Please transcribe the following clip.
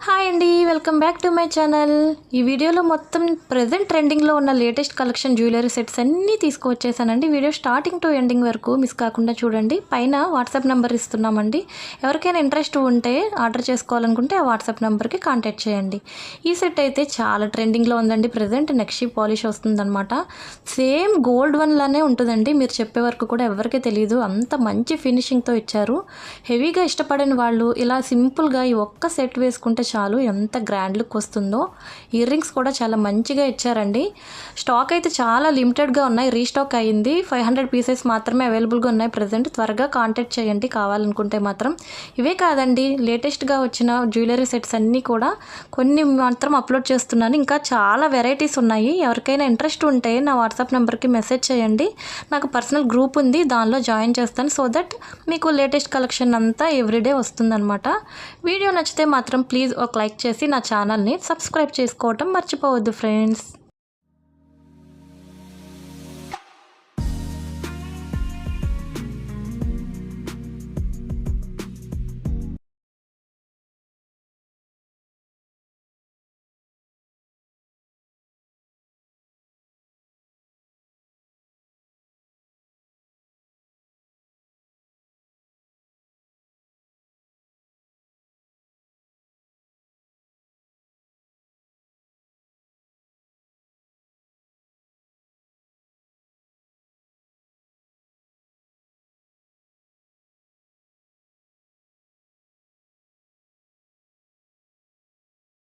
Hi అండి, welcome back to my channel. ఈ వీడియోలో మొత్తం ప్రెజెంట్ ట్రెండింగ్లో ఉన్న లేటెస్ట్ కలెక్షన్ జ్యువెలరీ సెట్స్ అన్నీ తీసుకువచ్చేసానండి. వీడియో స్టార్టింగ్ టు ఎండింగ్ వరకు మిస్ కాకుండా చూడండి. పైన వాట్సాప్ నెంబర్ ఇస్తున్నామండి. ఎవరికైనా ఇంట్రెస్ట్ ఉంటే ఆర్డర్ చేసుకోవాలనుకుంటే ఆ వాట్సాప్ నెంబర్కి కాంటాక్ట్ చేయండి. ఈ సెట్ అయితే చాలా ట్రెండింగ్లో ఉందండి. ప్రెజెంట్ నక్షి పాలిష్ వస్తుందన్నమాట. సేమ్ గోల్డ్ వన్ లానే ఉంటుందండి. మీరు చెప్పే వరకు కూడా ఎవరికీ తెలియదు, అంత మంచి ఫినిషింగ్తో ఇచ్చారు. హెవీగా ఇష్టపడిన వాళ్ళు ఇలా సింపుల్గా ఈ ఒక్క సెట్ వేసుకుంటే చాలు, ఎంత గ్రాండ్ లుక్ వస్తుందో. ఇయర్ రింగ్స్ కూడా చాలా మంచిగా ఇచ్చారండి. స్టాక్ అయితే చాలా లిమిటెడ్గా ఉన్నాయి, రీస్టాక్ అయ్యింది. 500 పీసెస్ మాత్రమే అవైలబుల్గా ఉన్నాయి ప్రజెంట్. త్వరగా కాంటాక్ట్ చేయండి కావాలనుకుంటే మాత్రం. ఇవే కాదండి, లేటెస్ట్గా వచ్చిన జ్యువెలరీ సెట్స్ అన్నీ కూడా కొన్ని మాత్రం అప్లోడ్ చేస్తున్నాను. ఇంకా చాలా వెరైటీస్ ఉన్నాయి. ఎవరికైనా ఇంట్రెస్ట్ ఉంటే నా వాట్సాప్ నెంబర్కి మెసేజ్ చేయండి. నాకు పర్సనల్ గ్రూప్ ఉంది, దానిలో జాయిన్ చేస్తాను. సో దట్ మీకు లేటెస్ట్ కలెక్షన్ అంతా ఎవ్రీడే వస్తుందన్నమాట. వీడియో నచ్చితే మాత్రం ప్లీజ్ ఒక లైక్ చేసి నా ఛానల్ని సబ్స్క్రైబ్ చేసుకోవటం మర్చిపోవద్దు ఫ్రెండ్స్.